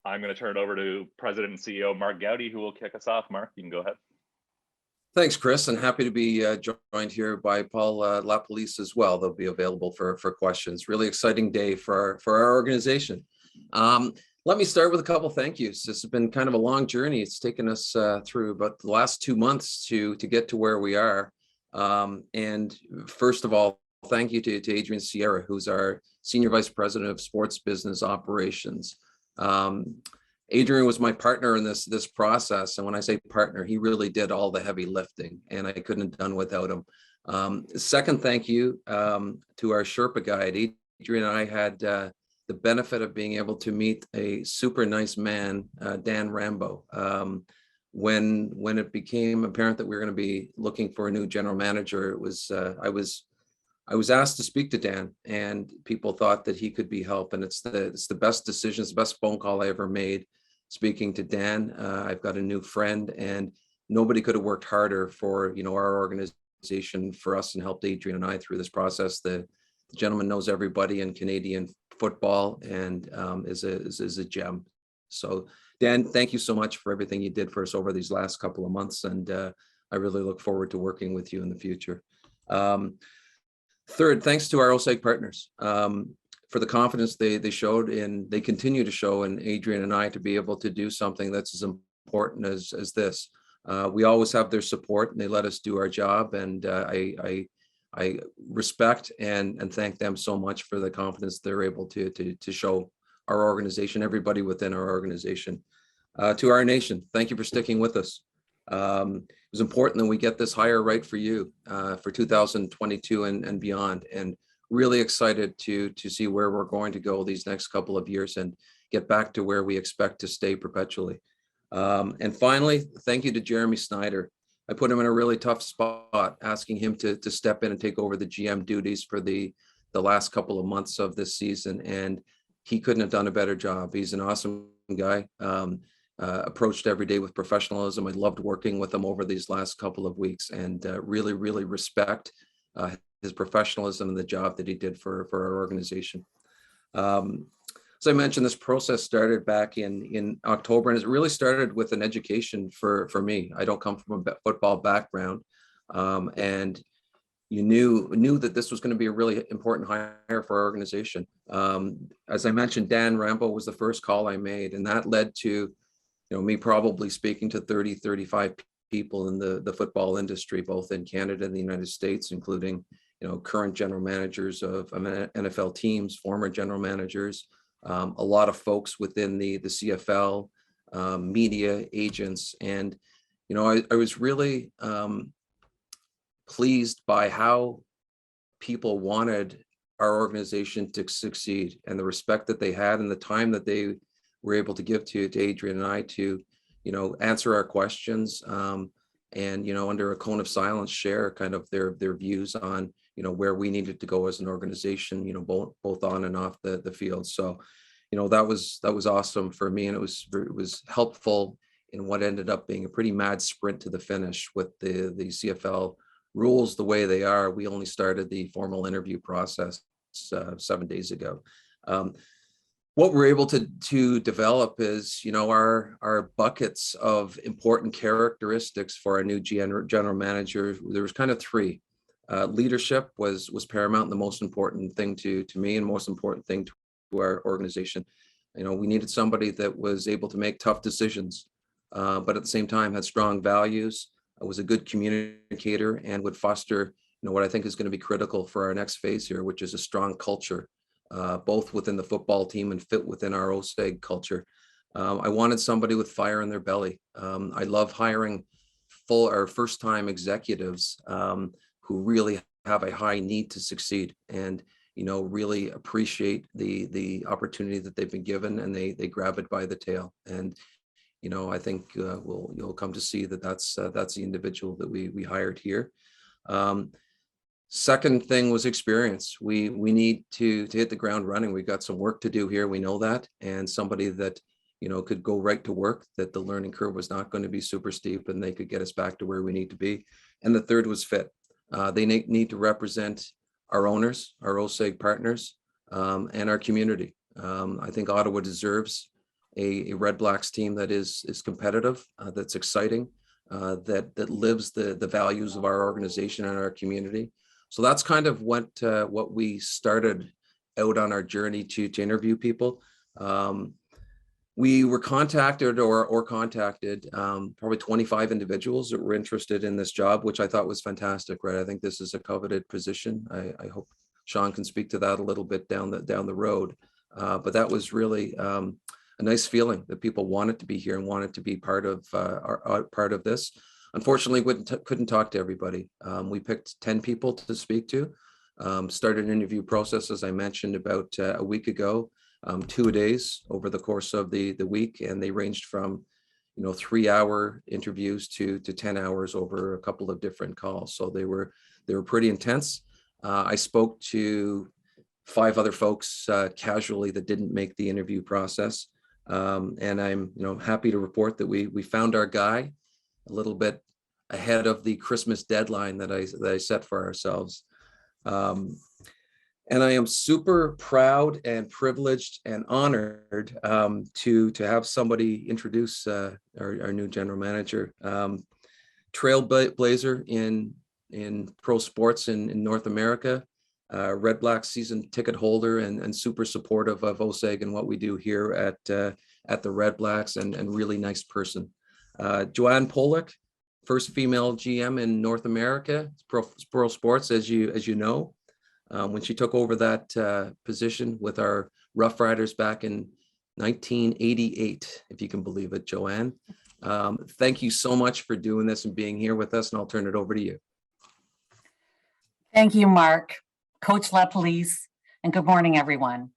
I'm going to turn it over to President and CEO Mark Goudie, who will kick us off. Mark, you can go ahead. Thanks, Chris, and happy to be joined here by Paul LaPolice as well. They'll be available for questions. Really exciting day for our organization. Let me start with a couple thank yous. This has been kind of a long journey. It's taken us through about the last 2 months to get to where we are. And first of all, thank you to Adrian Sierra, who's our Senior Vice President of Sports Business Operations. Adrian was my partner in this process, and when I say partner, he really did all the heavy lifting, and I couldn't have done without him. Second thank you to our Sherpa guide. Adrian and I had the benefit of being able to meet a super nice man, Dan Rambo. When it became apparent that we were going to be looking for a new general manager, it was I was asked to speak to Dan, and people thought that he could be help. And it's the best decision, it's the best phone call I ever made, speaking to Dan. I've got a new friend, and nobody could have worked harder for our organization, for us, and helped Adrian and I through this process. The gentleman knows everybody in Canadian football and is a gem. So Dan, thank you so much for everything you did for us over these last couple of months, and I really look forward to working with you in the future. Third, thanks to our OSEG partners for the confidence they showed, and they continue to show in Adrian and I to be able to do something that's as important as this. We always have their support, and they let us do our job, and I respect and thank them so much for the confidence they're able to show our organization, everybody within our organization. To our nation, thank you for sticking with us. It was important that we get this hire right for you for 2022 and beyond, and really excited to see where we're going to go these next couple of years and get back to where we expect to stay perpetually. And finally, thank you to Jeremy Snyder. I put him in a really tough spot, asking him to step in and take over the GM duties for the last couple of months of this season, and he couldn't have done a better job. He's an awesome guy. Approached every day with professionalism. I loved working with him over these last couple of weeks, and really respect his professionalism and the job that he did for our organization. As I mentioned, this process started back in October, and it really started with an education for me. I don't come from a football background, and you knew that this was going to be a really important hire for our organization. As I mentioned, Dan Rambo was the first call I made, and that led to me probably speaking to 35 people in the football industry, both in Canada and the United States, including, current general managers of NFL teams, former general managers, a lot of folks within the CFL, media, agents. And, I was really pleased by how people wanted our organization to succeed, and the respect that they had and the time that they were able to give to Adrian and I to, answer our questions, and, under a cone of silence, share kind of their views on, where we needed to go as an organization, both on and off the field. So, that was awesome for me, and it was helpful in what ended up being a pretty mad sprint to the finish with the CFL rules the way they are. We only started the formal interview process 7 days ago. What we're able to develop is, our buckets of important characteristics for our new general manager. There was kind of three. Leadership was paramount, and the most important thing to me, and most important thing to our organization. We needed somebody that was able to make tough decisions, but at the same time had strong values, was a good communicator, and would foster, what I think is going to be critical for our next phase here, which is a strong culture. Both within the football team and fit within our OSEG culture. I wanted somebody with fire in their belly. I love hiring first-time executives who really have a high need to succeed, and really appreciate the opportunity that they've been given, and they grab it by the tail. And I think you'll come to see that's the individual that we hired here. Second thing was experience. We need to hit the ground running. We've got some work to do here. We know that, and somebody that could go right to work, that the learning curve was not going to be super steep, and they could get us back to where we need to be. And the third was fit. They need to represent our owners, our OSEG partners, and our community. I think Ottawa deserves a Redblacks team that is competitive, that's exciting, that lives the values of our organization and our community. So that's kind of what we started out on our journey to interview people. We were contacted or contacted probably 25 individuals that were interested in this job, which I thought was fantastic, right? I think this is a coveted position. I hope Shawn can speak to that a little bit down the road. But that was really a nice feeling that people wanted to be here and wanted to be part of part of this. Unfortunately, couldn't talk to everybody. We picked 10 people to speak to. Started an interview process, as I mentioned, about a week ago. 2 days over the course of the week, and they ranged from 3-hour interviews to 10 hours over a couple of different calls. So they were pretty intense. I spoke to 5 other folks casually that didn't make the interview process, and I'm happy to report that we found our guy a little bit ahead of the Christmas deadline that I set for ourselves. And I am super proud and privileged and honored to have somebody introduce our new general manager, trailblazer in pro sports in North America, Redblacks season ticket holder, and super supportive of OSEG and what we do here at the Redblacks, and really nice person. Joanne Pollock, first female GM in North America, pro sports, as you know. When she took over that position with our Rough Riders back in 1988, if you can believe it, Joanne. Thank you so much for doing this and being here with us, and I'll turn it over to you. Thank you, Mark, Coach LaPolice, and good morning, everyone.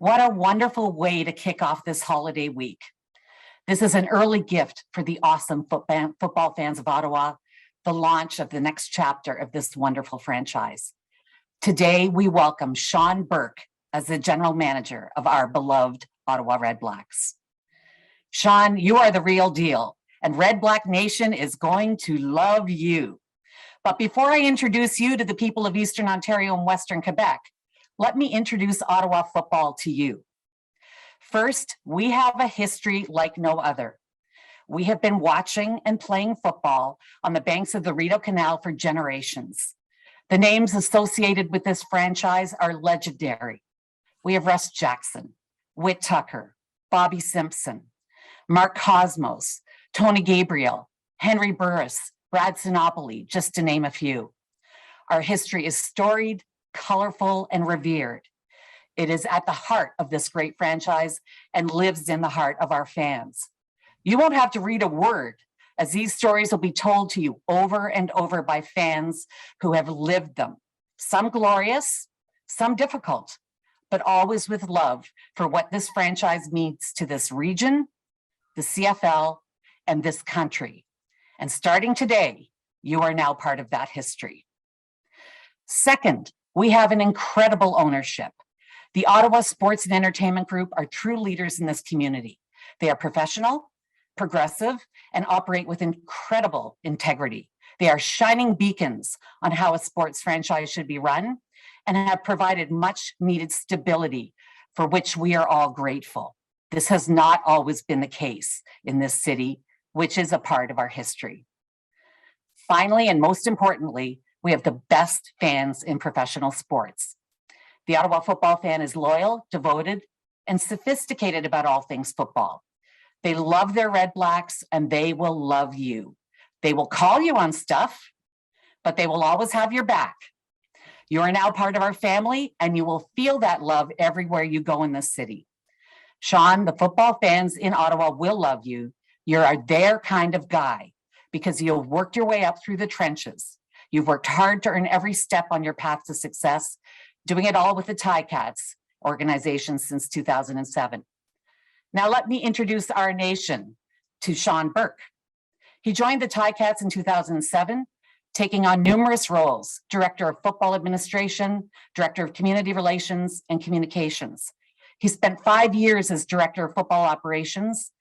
What a wonderful way to kick off this holiday week. This is an early gift for the awesome football fans of Ottawa, the launch of the next chapter of this wonderful franchise. Today, we welcome Shawn Burke as the general manager of our beloved Ottawa Redblacks. Shawn, you are the real deal, and Redblack Nation is going to love you. But before I introduce you to the people of Eastern Ontario and Western Quebec, let me introduce Ottawa football to you. First, we have a history like no other. We have been watching and playing football on the banks of the Rideau Canal for generations. The names associated with this franchise are legendary. We have Russ Jackson, Whit Tucker, Bobby Simpson, Mark Cosmos, Tony Gabriel, Henry Burris, Brad Sinopoli, just to name a few. Our history is storied, colorful, and revered. It is at the heart of this great franchise and lives in the heart of our fans. You won't have to read a word, as these stories will be told to you over and over by fans who have lived them. Some glorious, some difficult, but always with love for what this franchise means to this region, the CFL, and this country. And starting today, you are now part of that history. Second, we have an incredible ownership. The Ottawa Sports and Entertainment Group are true leaders in this community. They are professional, progressive, and operate with incredible integrity. They are shining beacons on how a sports franchise should be run and have provided much needed stability, for which we are all grateful. This has not always been the case in this city, which is a part of our history. Finally, and most importantly, we have the best fans in professional sports. The Ottawa football fan is loyal, devoted, and sophisticated about all things football. They love their Redblacks, and they will love you. They will call you on stuff, but they will always have your back. You are now part of our family, and you will feel that love everywhere you go in this city. Shawn, the football fans in Ottawa will love you. You're their kind of guy because you've worked your way up through the trenches. You've worked hard to earn every step on your path to success, doing it all with the Ticats organization since 2007. Now let me introduce our nation to Shawn Burke. He joined the Ticats in 2007, taking on numerous roles: Director of Football Administration, Director of Community Relations and Communications. He spent 5 years as Director of Football Operations,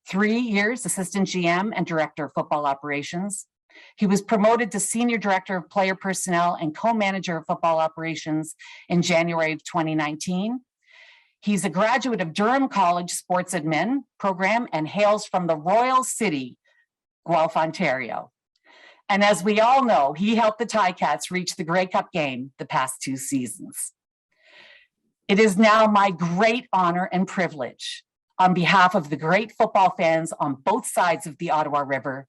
3 years Assistant GM and Director of Football Operations. He was promoted to Senior Director of Player Personnel and Co-Manager of Football Operations in January of 2019. He's a graduate of Durham College Sports Admin program and hails from the Royal City, Guelph, Ontario. And as we all know, he helped the Ticats reach the Grey Cup game the past 2 seasons. It is now my great honor and privilege, on behalf of the great football fans on both sides of the Ottawa River,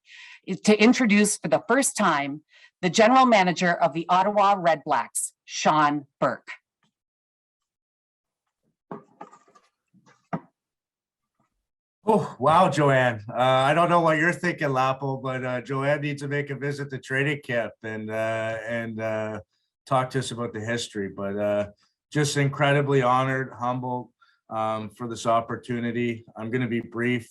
to introduce for the first time the general manager of the Ottawa Redblacks, Shawn Burke. Oh, wow, Joanne. I don't know what you're thinking, Lapo, but Joanne needs to make a visit to training camp and talk to us about the history. But just incredibly honored, humbled for this opportunity. I'm going to be brief.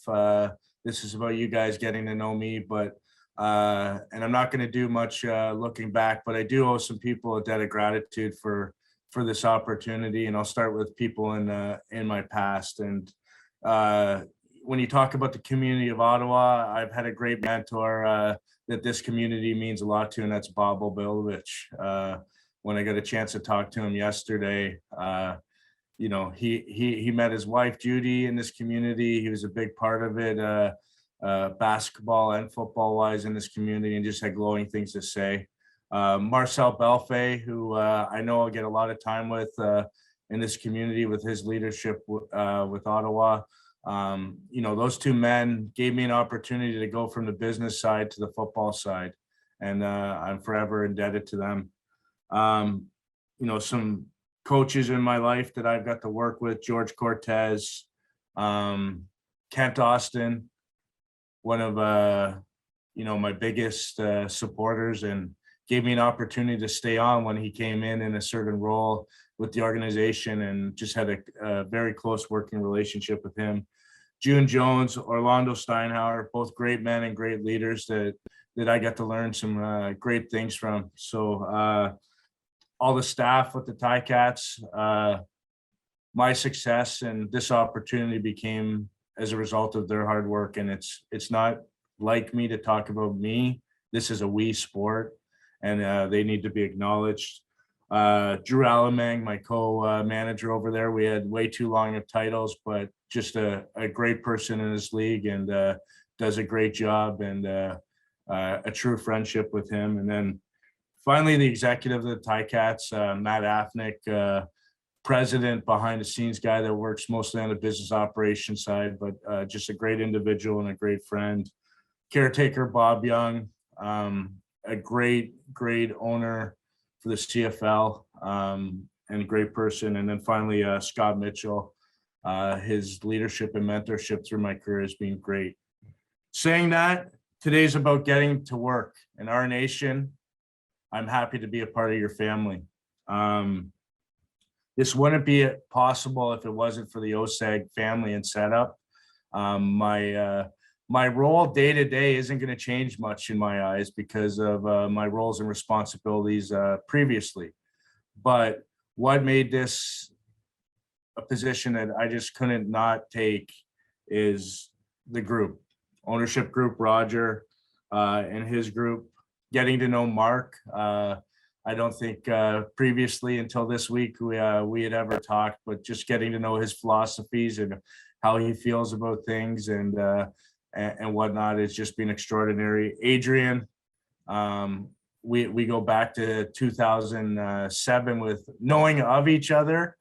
This is about you guys getting to know me, but and I'm not going to do much looking back, but I do owe some people a debt of gratitude for this opportunity. And I'll start with people in my past. And when you talk about the community of Ottawa, I've had a great mentor that this community means a lot to, and that's Bob Obilovich. When I got a chance to talk to him yesterday, you know, he met his wife Goudie in this community. He was a big part of it, basketball and football wise in this community, and just had glowing things to say. Marcel Belfay, who I know I'll get a lot of time with in this community with his leadership with Ottawa. You know, those two men gave me an opportunity to go from the business side to the football side, and I'm forever indebted to them. You know, some coaches in my life that I've got to work with: George Cortez, Kent Austin, one of you know, my biggest supporters, and gave me an opportunity to stay on when he came in a certain role with the organization, and just had a very close working relationship with him. June Jones, Orlando Steinhauer, both great men and great leaders that I got to learn some great things from. So all the staff with the Ticats, my success and this opportunity became as a result of their hard work. And it's not like me to talk about me. This is a we sport, and they need to be acknowledged. Drew Alamang, my co-manager over there, we had way too long of titles, but just a great person in this league, and does a great job, and a true friendship with him. And then finally, the executive of the Ticats, Matt Afnick, president, behind the scenes guy that works mostly on the business operations side, but just a great individual and a great friend. Caretaker Bob Young, a great owner for the CFL, and a great person. And then finally, Scott Mitchell, his leadership and mentorship through my career has been great. Saying that, today's about getting to work. In our nation, I'm happy to be a part of your family. This wouldn't be possible if it wasn't for the OSEG family and setup. My role day to day isn't going to change much in my eyes because of my roles and responsibilities previously. But what made this a position that I just couldn't not take is the group, ownership group, Roger and his group, getting to know Mark. I don't think previously until this week we had ever talked, but just getting to know his philosophies and how he feels about things and whatnot has just been extraordinary. Adrian, we go back to 2007 with knowing of each other,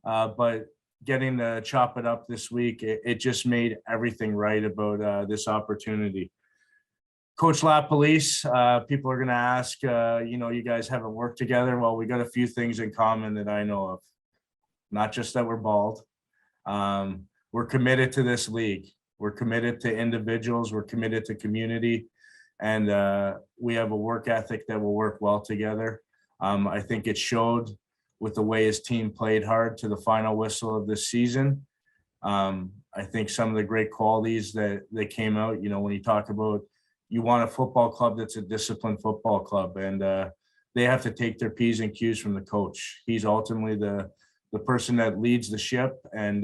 but getting to chop it up this week, it just made everything right about this opportunity. Coach LaPolice, people are going to ask, you know, you guys haven't worked together. Well, we got a few things in common that I know of. Not just that we're bald. We're committed to this league. We're committed to individuals. We're committed to community. And we have a work ethic that will work well together. I think it showed with the way his team played hard to the final whistle of this season. I think some of the great qualities that came out, you know, when you talk about you want a football club that's a disciplined football club, and they have to take their P's and Q's from the coach. He's ultimately the person that leads the ship. And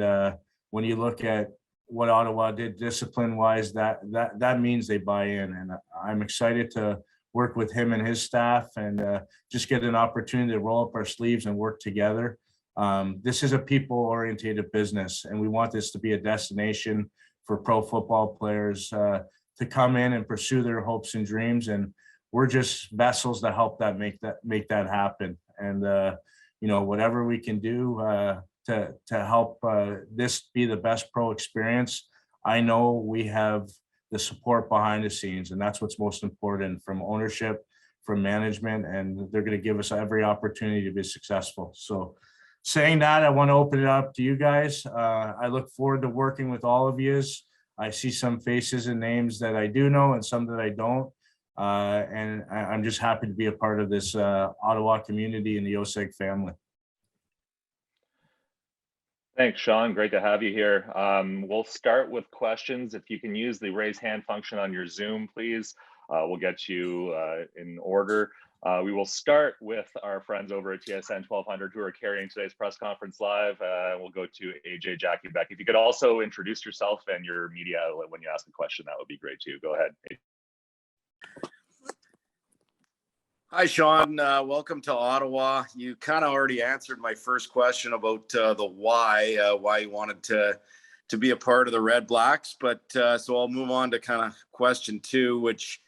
when you look at what Ottawa did discipline wise, that means they buy in. And I'm excited to work with him and his staff and just get an opportunity to roll up our sleeves and work together. This is a people-oriented business, and we want this to be a destination for pro football players to come in and pursue their hopes and dreams. And we're just vessels to help that make that happen. And whatever we can do to help this be the best pro experience, I know we have the support behind the scenes, and that's what's most important from ownership, from management, and they're going to give us every opportunity to be successful. So saying that, I want to open it up to you guys. I look forward to working with all of you. I see some faces and names that I do know and some that I don't. And I'm just happy to be a part of this Ottawa community and the OSEG family. Thanks, Shawn. Great to have you here. We'll start with questions. If you can use the raise hand function on your Zoom, please. We'll get you in order. We will start with our friends over at TSN 1200 who are carrying today's press conference live. We'll go to AJ, Jackie, Beck. If you could also introduce yourself and your media outlet when you ask a question, that would be great too. Go ahead. Hi, Shawn. Welcome to Ottawa. You kind of already answered my first question about the why you wanted to be a part of the Redblacks. But so I'll move on to kind of question two, which,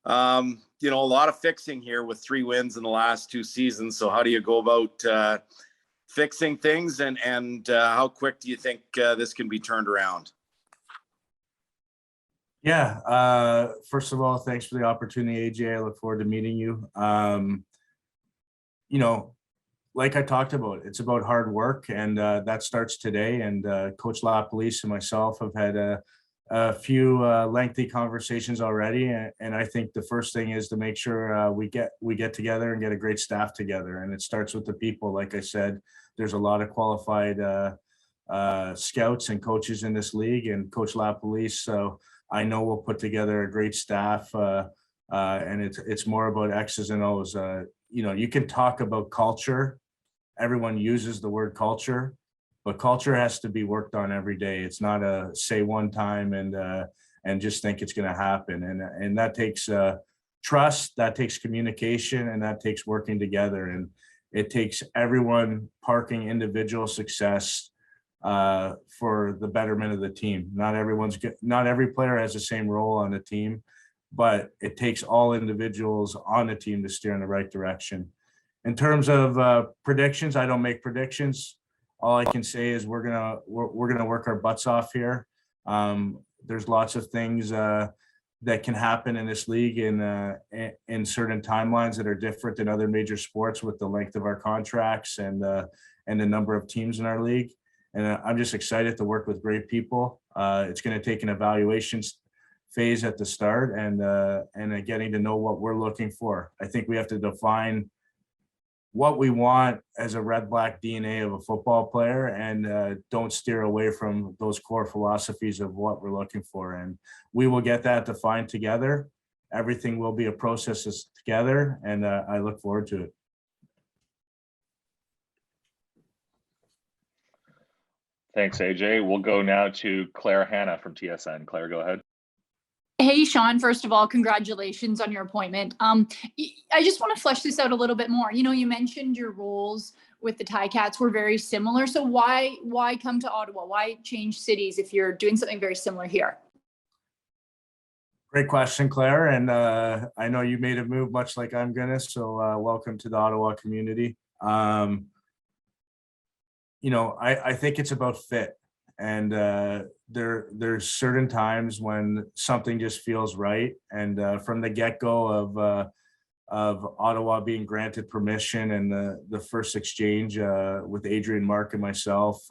a lot of fixing here with 3 wins in the last 2 seasons. So how do you go about fixing things, and how quick do you think this can be turned around? Yeah. First of all, thanks for the opportunity, AJ. I look forward to meeting you. Like I talked about, it's about hard work, and that starts today. And Coach LaPolice and myself have had a few lengthy conversations already. And I think the first thing is to make sure we get together and get a great staff together. And it starts with the people. Like I said, there's a lot of qualified scouts and coaches in this league, and Coach LaPolice. So I know we'll put together a great staff, and it's more about X's and O's. You can talk about culture. Everyone uses the word culture, but culture has to be worked on every day. It's not a say one time and just think it's going to happen. And that takes trust, that takes communication, and that takes working together. And it takes everyone parking individual success for the betterment of the team. Not every player has the same role on the team, but it takes all individuals on the team to steer in the right direction. In terms of predictions, I don't make predictions. All I can say is we're gonna work our butts off here. There's lots of things that can happen in this league in certain timelines that are different than other major sports with the length of our contracts and the number of teams in our league. And I'm just excited to work with great people. It's going to take an evaluation phase at the start and getting to know what we're looking for. I think we have to define what we want as a red black DNA of a football player, and don't steer away from those core philosophies of what we're looking for. And we will get that defined together. Everything will be a process together, and I look forward to it. Thanks, AJ. We'll go now to Hanna from TSN. Claire, go ahead. Hey, Shawn, first of all, congratulations on your appointment. I just want to flesh this out a little bit more. You mentioned your roles with the Ticats were very similar. So why come to Ottawa? Why change cities if you're doing something very similar here? Great question, Claire. And I know you made a move much like I'm gonna, so welcome to the Ottawa community. I think it's about fit. And there's certain times when something just feels right. And from the get-go of Ottawa being granted permission and the first exchange with Adrian, Mark, and myself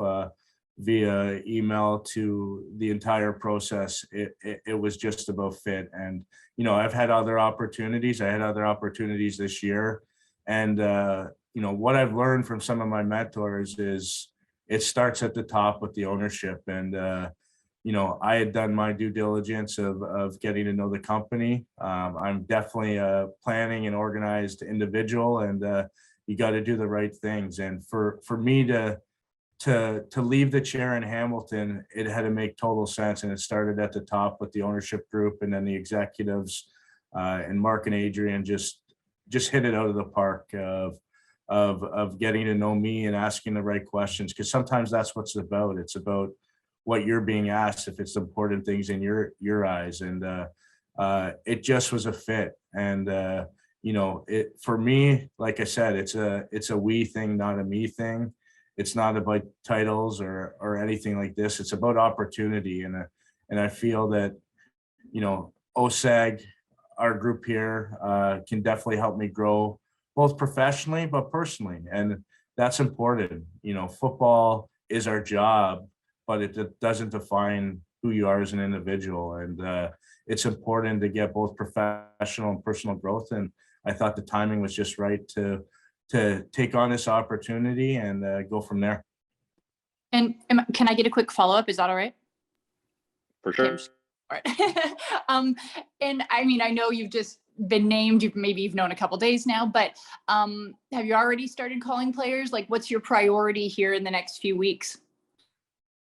via email to the entire process, it was just about fit. And I've had other opportunities. I had other opportunities this year, and what I've learned from some of my mentors is it starts at the top with the ownership. And, I had done my due diligence of getting to know the company. I'm definitely a planning and organized individual, and you got to do the right things. And for me to leave the chair in Hamilton, it had to make total sense. And it started at the top with the ownership group, and then the executives and Mark and Adrian just hit it out of the park of getting to know me and asking the right questions, because sometimes that's what's about. It's about what you're being asked, if it's important things in your eyes. And it just was a fit. And you know, it for me, like I said, it's a we thing, not a me thing. It's not about titles or anything like this. It's about opportunity. And I feel that, you know, OSEG, our group here, can definitely help me grow both professionally but personally, and that's important. You know, football is our job, but it doesn't define who you are as an individual. And it's important to get both professional and personal growth. And I thought the timing was just right to take on this opportunity and go from there. And can I get a quick follow-up? Is that all right? For sure. Okay, all right. And I mean, I know you've just been named, you've known a couple days now, but have you already started calling players? Like, what's your priority here in the next few weeks?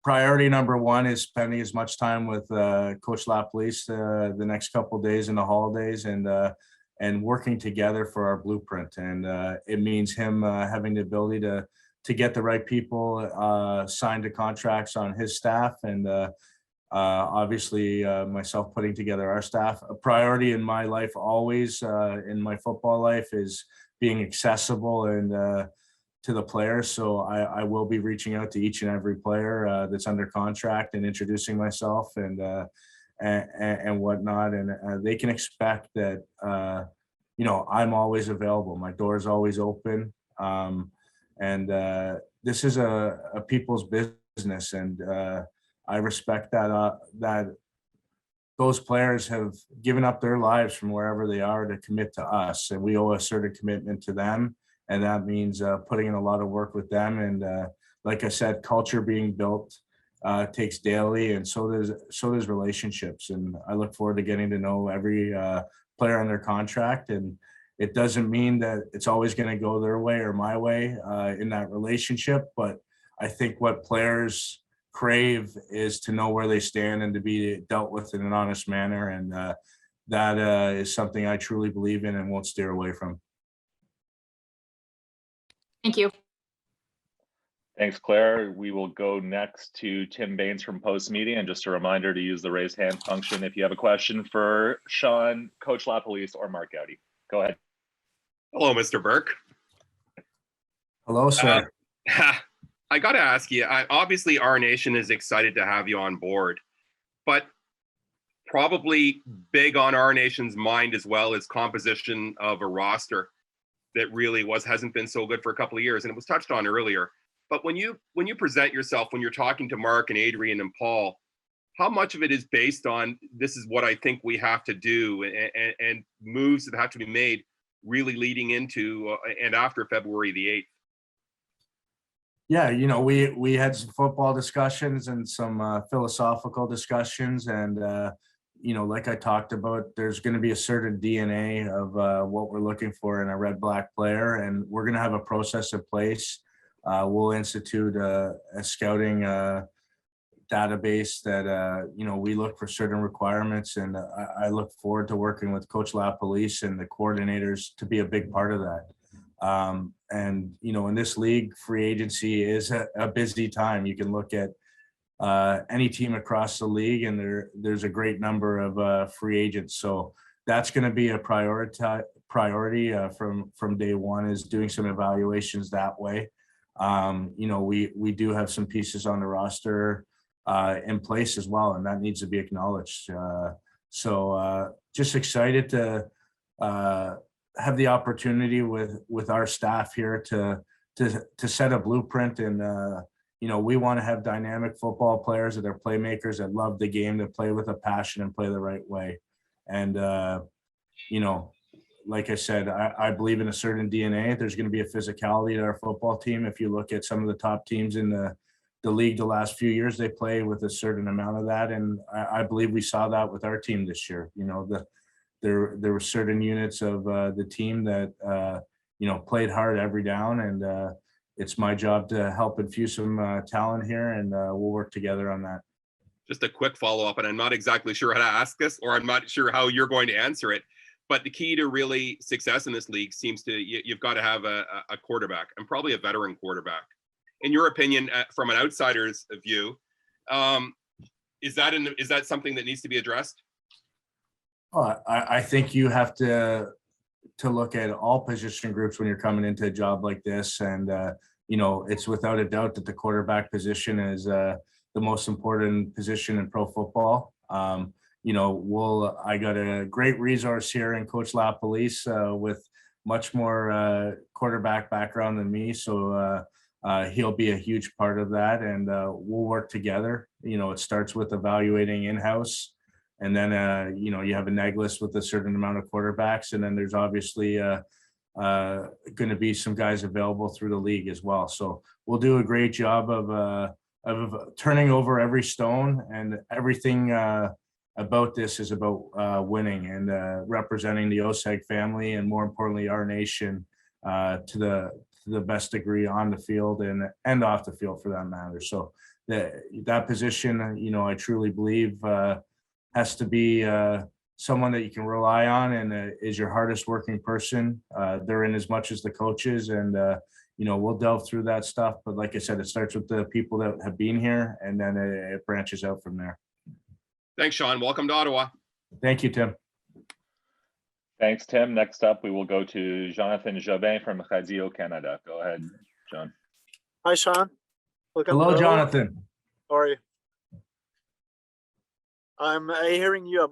Priority number one is spending as much time with Coach LaPolice the next couple of days in the holidays, and working together for our blueprint. And it means him having the ability to get the right people signed to contracts on his staff, and obviously myself putting together our staff. A priority in my life always, in my football life, is being accessible and to the players. So I will be reaching out to each and every player that's under contract and introducing myself and whatnot. And they can expect that, you know, I'm always available. My door is always open. And this is a people's business. And I respect that those players have given up their lives from wherever they are to commit to us. And we owe a certain commitment to them. And that means putting in a lot of work with them. And like I said, culture being built takes daily, and so does relationships. And I look forward to getting to know every player on their contract. And it doesn't mean that it's always going to go their way or my way in that relationship. But I think what players crave is to know where they stand and to be dealt with in an honest manner. And that is something I truly believe in and won't steer away from. Thank you. Thanks, Claire. We will go next to Tim Baines from Post Media. And just a reminder to use the raise hand function if you have a question for Shawn, Coach LaPolice, or Mark Goudie. Go ahead. Hello, Mr. Burke. Hello, sir. I got to ask you, obviously our nation is excited to have you on board, but probably big on our nation's mind as well is composition of a roster that really hasn't been so good for a couple of years. And it was touched on earlier, but when you present yourself, when you're talking to Mark and Adrian and Paul, how much of it is based on, this is what I think we have to do, and moves that have to be made really leading into and after February the 8th? Yeah, you know, we had some football discussions and some philosophical discussions, and you know, like I talked about, there's going to be a certain DNA of what we're looking for in a red black player, and we're going to have a process in place. We'll institute a scouting database that you know, we look for certain requirements, and I look forward to working with Coach LaPolice and the coordinators to be a big part of that. And you know, in this league, free agency is a busy time. You can look at any team across the league, and there's a great number of free agents. So that's going to be a priority from day one, is doing some evaluations that way. You know, we do have some pieces on the roster in place as well, and that needs to be acknowledged. So just excited to have the opportunity with our staff here to set a blueprint. And you know, we want to have dynamic football players that are playmakers, that love the game, that play with a passion and play the right way. And you know, like I said, I believe in a certain DNA. There's going to be a physicality to our football team. If you look at some of the top teams in the league the last few years, they play with a certain amount of that. And I believe we saw that with our team this year. You know, there were certain units of the team that you know, played hard every down, and it's my job to help infuse some talent here, and we'll work together on that. Just a quick follow-up, and I'm not exactly sure how to ask this, or I'm not sure how you're going to answer it, But the key to really success in this league seems to you've got to have a quarterback, and probably a veteran quarterback. In your opinion, from an outsider's view, is that something that needs to be addressed? I think you have to look at all position groups when you're coming into a job like this, and it's without a doubt that the quarterback position is the most important position in pro football. I got a great resource here in Coach LaPolice with much more quarterback background than me, so he'll be a huge part of that, and we'll work together. It starts with evaluating in-house, and then you have a neg list with a certain amount of quarterbacks, and then there's obviously going to be some guys available through the league as well. So we'll do a great job of turning over every stone, and everything about this is about winning and representing the OSEG family, and more importantly our nation to the best degree on the field and off the field, for that matter. So that position, I truly believe has to be someone that you can rely on, and is your hardest working person. They're in as much as the coaches, and we'll delve through that stuff. But like I said, it starts with the people that have been here, and then it branches out from there. Thanks, Shawn. Welcome to Ottawa. Thank you, Tim. Thanks, Tim. Next up, we will go to Jonathan Jobe from Radio Canada. Go ahead, John. Hi, Shawn. Hello, Jonathan. How are you? I'm hearing you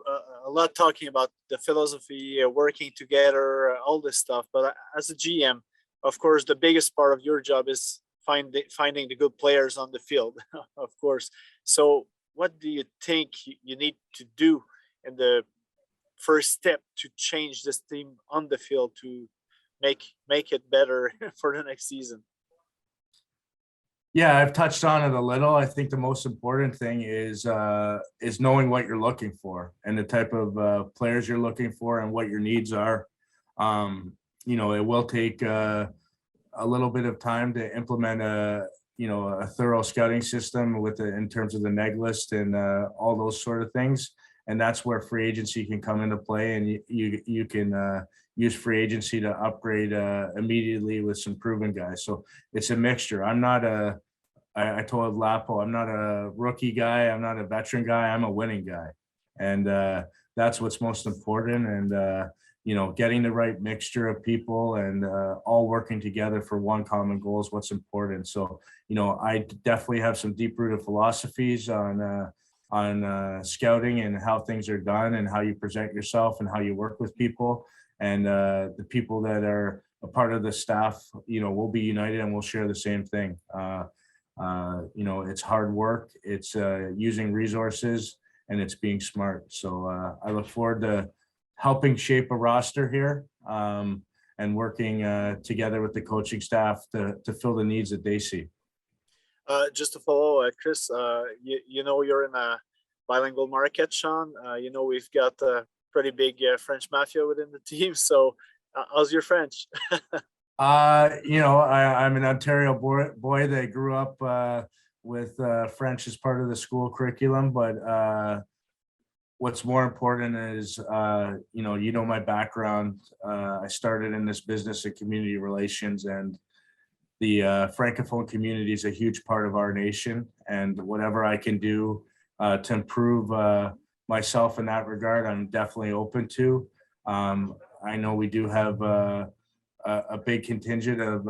a lot talking about the philosophy, working together, all this stuff. But as a GM, of course, the biggest part of your job is finding the good players on the field, of course. So what do you think you need to do in the first step to change this team on the field to make it better for the next season? Yeah, I've touched on it a little. I think the most important thing is knowing what you're looking for, and the type of players you're looking for, and what your needs are. It will take a little bit of time to implement a thorough scouting system in terms of the neg list and all those sort of things. And that's where free agency can come into play, and you can use free agency to upgrade immediately with some proven guys. So it's a mixture. I told Lapo, I'm not a rookie guy. I'm not a veteran guy. I'm a winning guy. And that's what's most important. And, getting the right mixture of people and all working together for one common goal is what's important. So, I definitely have some deep-rooted philosophies on scouting and how things are done, and how you present yourself, and how you work with people. And the people that are a part of the staff, we'll be united, and we'll share the same thing. It's hard work, it's using resources, and it's being smart. So I look forward to helping shape a roster here, and working together with the coaching staff to fill the needs that they see. Just to follow, Chris, you're in a bilingual market, Shawn. We've got a pretty big French mafia within the team. So how's your French? I'm an Ontario boy that grew up with French as part of the school curriculum. But what's more important is, my background. I started in this business of community relations, and the Francophone community is a huge part of our nation. And whatever I can do to improve myself in that regard, I'm definitely open to. I know we do have a big contingent of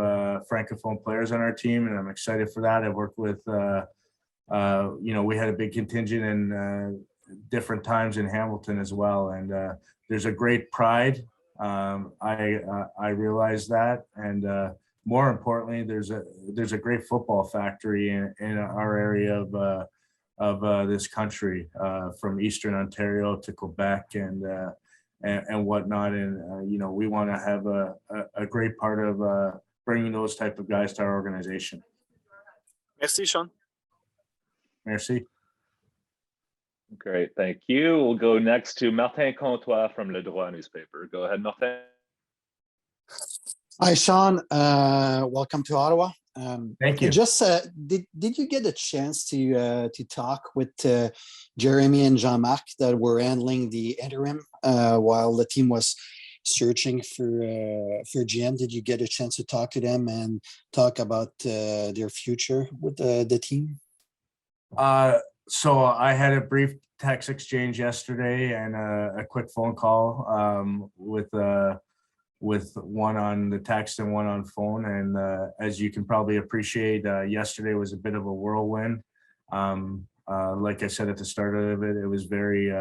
Francophone players on our team, and I'm excited for that. I worked with, we had a big contingent in different times in Hamilton as well, and there's a great pride. I realize that, and more importantly, there's a great football factory in our area of this country, from Eastern Ontario to Quebec and whatnot. And we want to have a great part of bringing those type of guys to our organization. Merci, Shawn. Merci. Great, thank you. We'll go next to Martin Comtois from Le Droit newspaper. Go ahead, Martin. Hi, Shawn. Welcome to Ottawa. Thank you. Just did you get a chance to talk with Jeremy and Jean-Marc that were handling the interim while the team was searching for GM? Did you get a chance to talk to them and talk about their future with the team? So I had a brief text exchange yesterday and a quick phone call with one on the text and one on phone. And as you can probably appreciate, yesterday was a bit of a whirlwind. Like I said at the start of it, it was very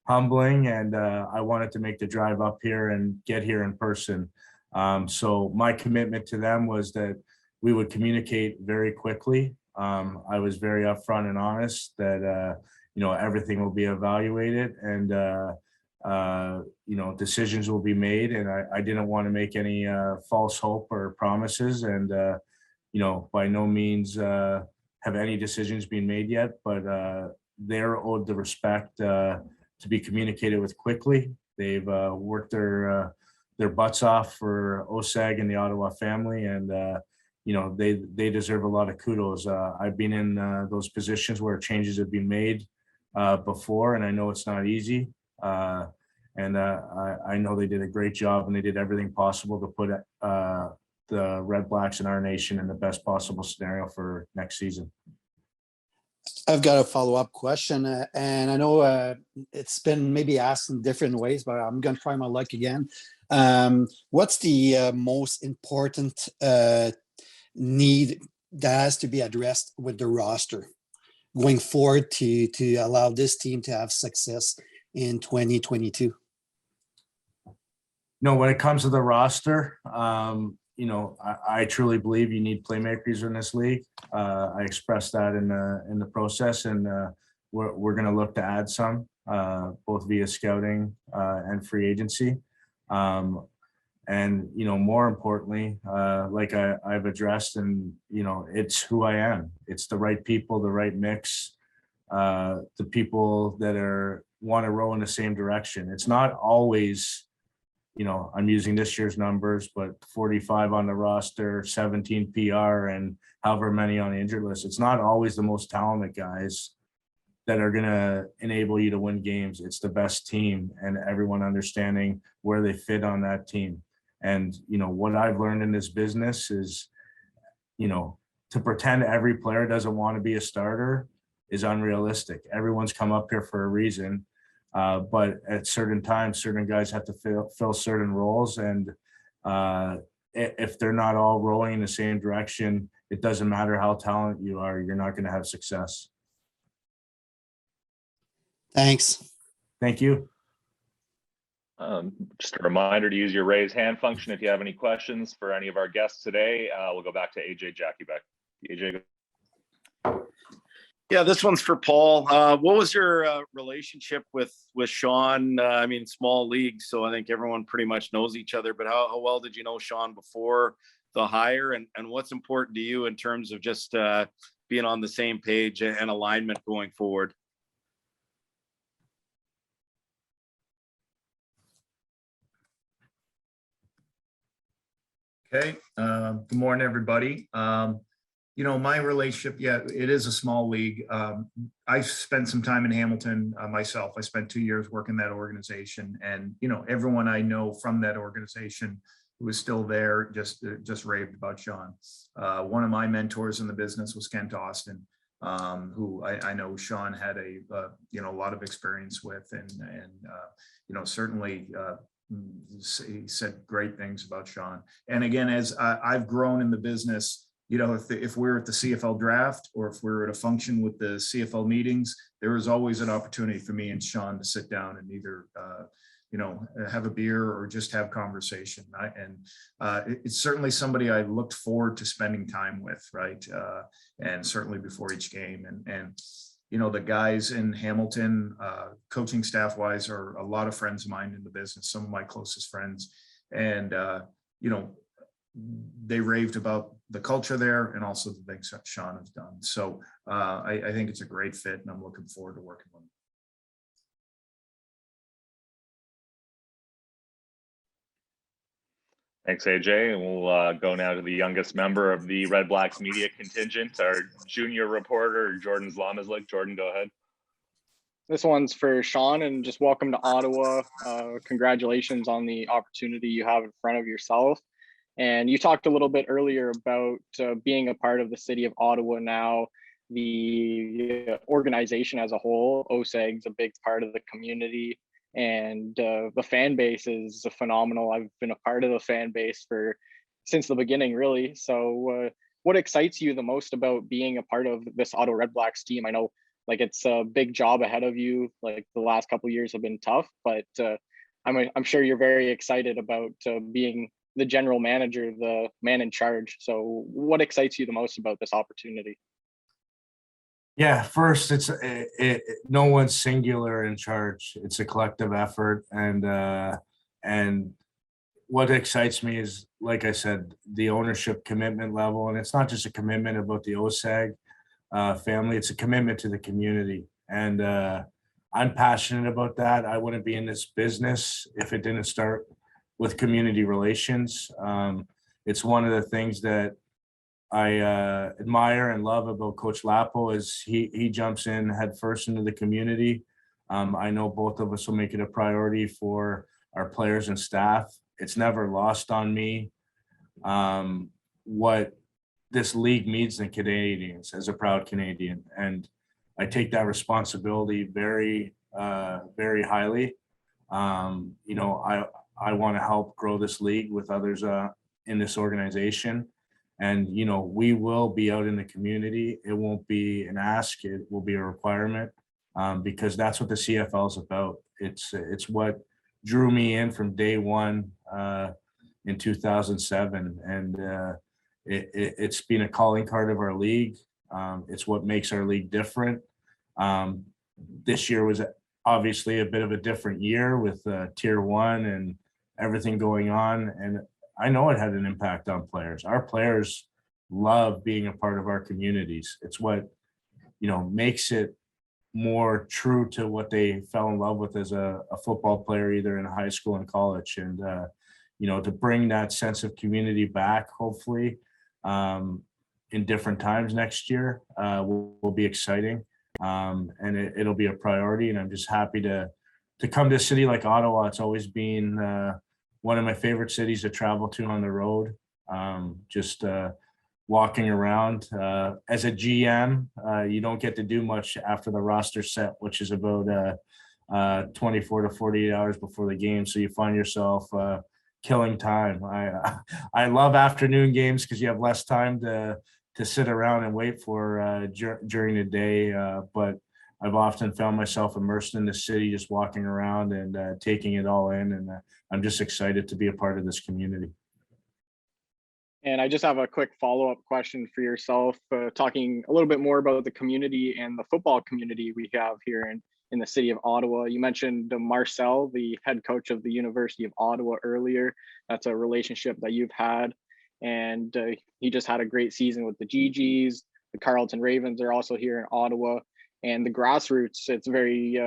humbling, and I wanted to make the drive up here and get here in person. So my commitment to them was that we would communicate very quickly. I was very upfront and honest that everything will be evaluated, and decisions will be made, and I didn't want to make any false hope or promises, and by no means have any decisions been made yet, but they're owed the respect to be communicated with quickly. They've worked their butts off for OSEG and the Ottawa family, and they deserve a lot of kudos. I've been in those positions where changes have been made before, and I know it's not easy. And I know they did a great job, and they did everything possible to put the Redblacks and our nation in the best possible scenario for next season. I've got a follow-up question, and I know it's been maybe asked in different ways, but I'm going to try my luck again. What's the most important need that has to be addressed with the roster going forward to allow this team to have success in 2022? When it comes to the roster, I truly believe you need playmakers in this league. I expressed that in the process, and we're going to look to add some, both via scouting and free agency. And more importantly, like I've addressed, and it's who I am. It's the right people, the right mix, the people that want to row in the same direction. It's not always, I'm using this year's numbers, but 45 on the roster, 17 PR, and however many on the injured list. It's not always the most talented guys that are going to enable you to win games. It's the best team, and everyone understanding where they fit on that team. And, what I've learned in this business is, to pretend every player doesn't want to be a starter is unrealistic. Everyone's come up here for a reason. But at certain times, certain guys have to fill certain roles. And if they're not all rowing in the same direction, it doesn't matter how talented you are, you're not going to have success. Thanks. Thank you. Just a reminder to use your raise hand function if you have any questions for any of our guests today. We'll go back to AJ Jackiebeck. AJ. Yeah, this one's for Paul. What was your relationship with Shawn? Small league, so I think everyone pretty much knows each other, but how well did you know Shawn before the hire, and what's important to you in terms of just being on the same page and alignment going forward? Okay, good morning, everybody. My relationship, it is a small league. I spent some time in Hamilton myself. I spent 2 years working that organization, and everyone I know from that organization who is still there just raved about Shawn. One of my mentors in the business was Kent Austin, who I know Shawn had a lot of experience with, and certainly. He said great things about Shawn. And again, as I've grown in the business, if we're at the CFL draft, or if we're at a function with the CFL meetings, there is always an opportunity for me and Shawn to sit down and either have a beer or just have conversation. It's certainly somebody I looked forward to spending time with, right? And certainly before each game, and the guys in Hamilton, coaching staff wise, are a lot of friends of mine in the business, some of my closest friends. And, they raved about the culture there and also the things that Shawn has done. So I think it's a great fit, and I'm looking forward to working with him. Thanks, AJ. And we'll go now to the youngest member of the Redblacks media contingent, our junior reporter, Jordan Zlamazlik. Jordan, go ahead. This one's for Shawn, and just welcome to Ottawa. Congratulations on the opportunity you have in front of yourself. And you talked a little bit earlier about being a part of the city of Ottawa now, the organization as a whole. OSEG is a big part of the community, and the fan base is phenomenal. I've been a part of the fan base since the beginning, really. So what excites you the most about being a part of this Ottawa Redblacks team? I know like it's a big job ahead of you. Like the last couple of years have been tough, but I'm sure you're very excited about being the general manager, the man in charge. So what excites you the most about this opportunity? Yeah, first, no one's singular in charge. It's a collective effort, and what excites me is, like I said, the ownership commitment level, and it's not just a commitment about the OSEG family; it's a commitment to the community, and I'm passionate about that. I wouldn't be in this business if it didn't start with community relations. It's one of the things that I admire and love about Coach Lapo is he jumps in head first into the community. I know both of us will make it a priority for our players and staff. It's never lost on me what this league means to Canadians as a proud Canadian, and I take that responsibility very, very highly. I want to help grow this league with others in this organization. And, we will be out in the community. It won't be an ask, it will be a requirement because that's what the CFL is about. It's what drew me in from day one in 2007. And it's been a calling card of our league. It's what makes our league different. This year was obviously a bit of a different year with Tier 1 and everything going on. And I know it had an impact on players. Our players love being a part of our communities. It's what, makes it more true to what they fell in love with as a football player, either in high school and college. And, to bring that sense of community back, hopefully, in different times next year will be exciting. And it'll be a priority. And I'm just happy to come to a city like Ottawa. It's always been one of my favorite cities to travel to on the road. Just walking around. As a GM, you don't get to do much after the roster set, which is about 24 to 48 hours before the game. So you find yourself killing time. I love afternoon games because you have less time to sit around and wait for during the day. But I've often found myself immersed in the city, just walking around and taking it all in. And I'm just excited to be a part of this community. And I just have a quick follow-up question for yourself, talking a little bit more about the community and the football community we have here in the city of Ottawa. You mentioned Marcel, the head coach of the University of Ottawa earlier. That's a relationship that you've had. And he just had a great season with the GGs. The Carleton Ravens are also here in Ottawa. And the grassroots, it's very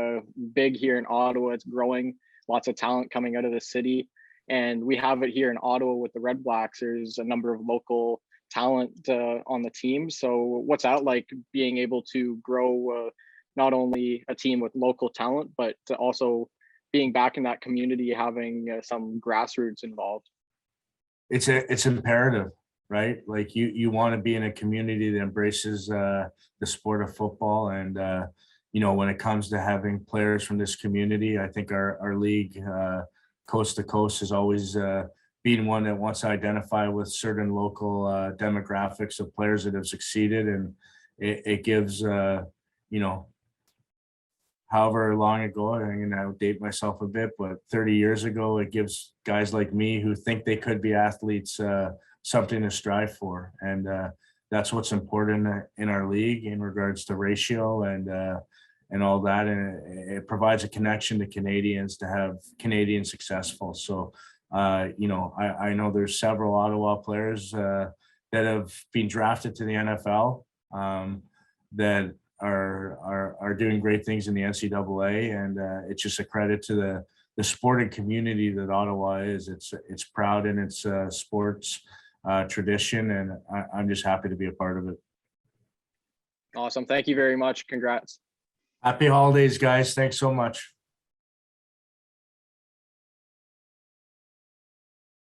big here in Ottawa. It's growing, lots of talent coming out of the city. And we have it here in Ottawa with the Redblacks. There's a number of local talent on the team. So what's that like, being able to grow not only a team with local talent, but also being back in that community, having some grassroots involved? It's imperative, right? Like you want to be in a community that embraces the sport of football. And, when it comes to having players from this community, I think our league, coast to coast, has always been one that wants to identify with certain local demographics of players that have succeeded. And it gives, however long ago, I'm going to outdate myself a bit, but 30 years ago, it gives guys like me who think they could be athletes something to strive for. And that's what's important in our league in regards to ratio and all that. And it provides a connection to Canadians to have Canadians successful. So, I know there's several Ottawa players that have been drafted to the NFL that are doing great things in the NCAA, and it's just a credit to the sporting community that Ottawa is. It's proud in its sports tradition, and I'm just happy to be a part of it. Awesome. Thank you very much. Congrats. Happy holidays, guys. Thanks so much.